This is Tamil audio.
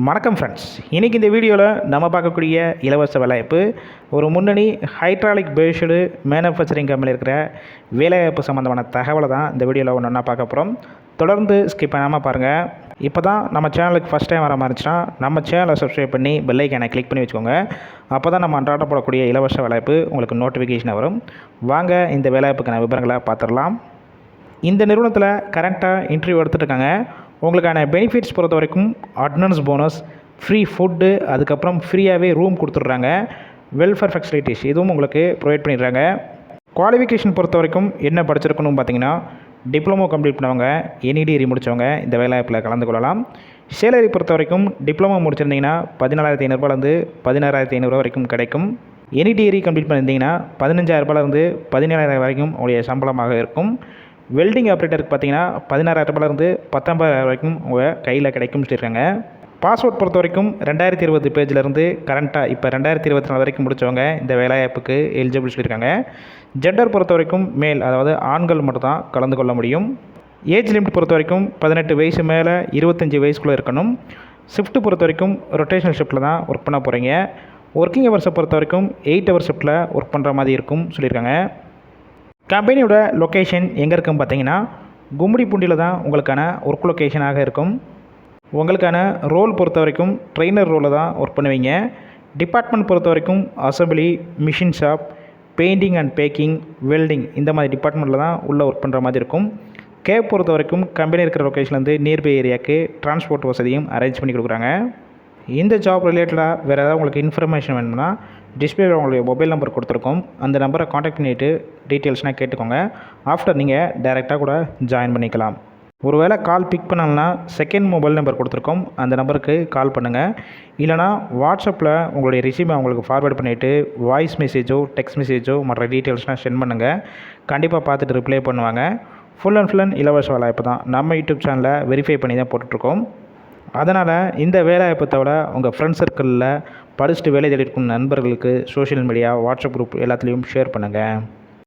வணக்கம் ஃப்ரெண்ட்ஸ், இன்றைக்கி இந்த வீடியோவில் நம்ம பார்க்கக்கூடிய இலவச வேலைவாய்ப்பு ஒரு முன்னணி ஹைட்ராலிக் பேஸ்டு மேனுஃபேக்சரிங் கம்பெனி இருக்கிற வேலைவாய்ப்பு சம்மந்தமான தகவலை தான் இந்த வீடியோவில் ஒன்றா பார்க்க போகிறோம். தொடர்ந்து ஸ்கிப் பண்ணாமல் பாருங்கள். இப்போ தான் நம்ம சேனலுக்கு ஃபஸ்ட் டைம் வர மாதிரி இருந்துச்சுன்னா நம்ம சேனலை சப்ஸ்கிரைப் பண்ணி பெல் ஐக்கானை கிளிக் பண்ணி வச்சுக்கோங்க. அப்போ தான் நம்ம அன்றாட போடக்கூடிய இலவச வேலைவாய்ப்பு உங்களுக்கு நோட்டிஃபிகேஷன் வரும். வாங்க இந்த வேலைவாய்ப்புக்கான விவரங்களை பார்த்துடலாம். இந்த நிறுவனத்தில் கரண்ட்டாக இன்டர்வியூ எடுத்துகிட்டு இருக்காங்க. உங்களுக்கான பெனிஃபிட்ஸ் பொறுத்த வரைக்கும் அட்டனன்ஸ் போனஸ், ஃப்ரீ ஃபுட்டு, அதுக்கப்புறம் ஃப்ரீயாகவே ரூம் கொடுத்துட்றாங்க. வெல்ஃபேர் ஃபெசிலிட்டிஸ் இதுவும் உங்களுக்கு ப்ரொவைட் பண்ணிடுறாங்க. குவாலிஃபிகேஷன் பொறுத்த வரைக்கும் என்ன படிச்சிருக்கணும் பார்த்தீங்கன்னா, டிப்ளமோ கம்ப்ளீட் பண்ணவங்க, எனி டிகிரி முடித்தவங்க இந்த வேலைவாய்ப்பில் கலந்து கொள்ளலாம். சேலரி பொறுத்த வரைக்கும் டிப்ளமோ முடிச்சிருந்தீங்கன்னா 14,500 16,500 வரைக்கும் கிடைக்கும். எனி டிகிரி கம்ப்ளீட் பண்ணியிருந்தீங்கன்னா 15,000 17,000 வரைக்கும் உங்களுடைய சம்பளமாக இருக்கும். வெல்டிங் ஆப்ரேட்டருக்கு பார்த்தீங்கன்னா 16,000 19,000 வரைக்கும் உங்கள் கையில் கிடைக்கும் சொல்லியிருக்காங்க. பாஸ்போர்ட் பொறுத்த வரைக்கும் 2020 பேஜிலேருந்து கரண்ட்டாக இப்போ 2024 வரைக்கும் முடித்தவங்க இந்த வேலைவாய்ப்புக்கு எலிஜிபிள் சொல்லியிருக்காங்க. ஜெண்டர் பொறுத்த வரைக்கும் மேல், அதாவது ஆண்கள் மட்டும் தான் கலந்து கொள்ள முடியும். ஏஜ் லிமிட் பொறுத்த வரைக்கும் 18 வயசு மேலே 25 வயசுக்குள்ளே இருக்கணும். ஷிஃப்ட்டு பொறுத்த வரைக்கும் ரொட்டேஷனல் ஷிஃப்ட்டில் தான் ஒர்க் பண்ண போகிறீங்க. ஒர்க்கிங் ஹவர்ஸை பொறுத்த வரைக்கும் 8 ஹவர் ஷிஃப்ட்டில் ஒர்க் பண்ணுற மாதிரி இருக்கும் சொல்லியிருக்காங்க. கம்பெனியோட லொக்கேஷன் எங்கே இருக்குன்னு பார்த்தீங்கன்னா, கும்மிடிப்பூண்டியில் தான் உங்களுக்கான ஒர்க் லொக்கேஷனாக இருக்கும். உங்களுக்கான ரோல் பொறுத்த வரைக்கும் ட்ரெயினர் ரோலில் தான் ஒர்க் பண்ணுவீங்க. டிபார்ட்மெண்ட் பொறுத்த வரைக்கும் assembly, machine shop, painting and packing, welding இந்த மாதிரி டிபார்ட்மெண்ட்டில் தான் உள்ளே ஒர்க் பண்ணுற மாதிரி இருக்கும். கேப் பொறுத்த வரைக்கும் கம்பெனி இருக்கிற லொக்கேஷன்லேருந்து நியர்பை ஏரியாவுக்கு டிரான்ஸ்போர்ட் வசதியும் அரேஞ்ச் பண்ணி கொடுக்குறாங்க. இந்த ஜாப் ரிலேட்டடாக வேறு ஏதாவது உங்களுக்கு இன்ஃபர்மேஷன் வேணும்னா டிஸ்பிளேயில் உங்களுடைய மொபைல் நம்பர் கொடுத்துருக்கோம். அந்த நம்பரை காண்டாக்ட் பண்ணிவிட்டு டீட்டெயில்ஸ்னால் கேட்டுக்கோங்க. ஆஃப்டர் நீங்கள் டைரெக்டாக கூட ஜாயின் பண்ணிக்கலாம். ஒருவேளை கால் பிக் பண்ணலன்னா செகண்ட் மொபைல் நம்பர் கொடுத்துருக்கோம், அந்த நம்பருக்கு கால் பண்ணுங்கள். இல்லைனா வாட்ஸ்அப்பில் உங்களுடைய ரெஸ்யூமை அவங்களுக்கு ஃபார்வேர்ட் பண்ணிவிட்டு வாய்ஸ் மெசேஜோ டெக்ஸ்ட் மெசேஜோ மற்ற டீட்டெயில்ஸ்னால் சென்ட் பண்ணுங்கள். கண்டிப்பாக பார்த்துட்டு ரிப்ளை பண்ணுவாங்க. ஃபுல் அண்ட் இலவச வேலைவாய்ப்பு தான். நம்ம யூடியூப் சேனலில் வெரிஃபை பண்ணி தான் போட்டுட்ருக்கோம். அதனால் இந்த வேலைவாய்ப்பை தவிர உங்கள் ஃப்ரெண்ட்ஸ் சர்க்கிளில் படிச்சுட்டு வேலை தேடி இருக்கும் நண்பர்களுக்கு சோஷியல் மீடியா, வாட்ஸ்அப் குரூப் எல்லாத்துலேயும் ஷேர் பண்ணுங்கள்.